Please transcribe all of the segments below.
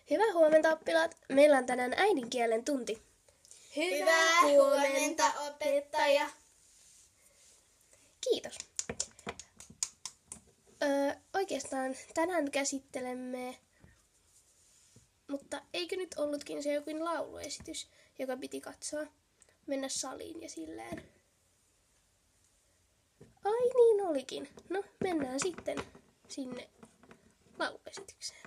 Hyvää huomenta, oppilaat. Meillä on tänään äidinkielen tunti. Hyvää huomenta, opettaja. Kiitos. Oikeastaan tänään käsittelemme, mutta eikö nyt ollutkin se jokin lauluesitys, joka piti katsoa, mennä saliin ja silleen. Ai niin olikin. No, mennään sitten sinne lauluesitykseen.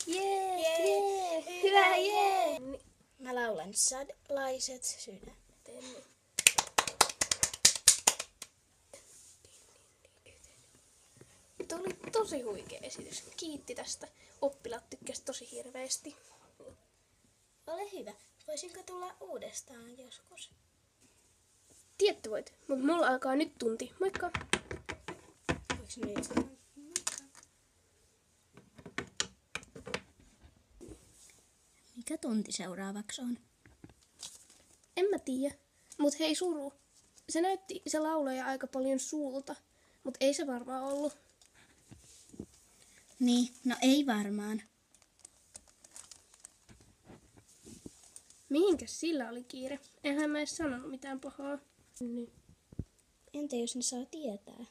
Jee! Hyvä, jee! Mä laulan sadlaiset sydämet. Tuo oli tosi huikea esitys. Kiitti tästä. Oppilaat tykkäsivät tosi hirveästi. Ole hyvä. Voisinko tulla uudestaan joskus? Tietty voit, mutta mulla alkaa nyt tunti. Moikka! Voinko nyt sanoa? Mikä tunti seuraavaksi on? En mä tiedä. Mut hei Suru. Se näytti se laulaja aika paljon sulta. Mut ei se varmaan ollut. Niin, no ei varmaan. Mihinkäs sillä oli kiire? Enhän mä edes sanonut mitään pahaa. Niin. Entä jos ne saa tietää?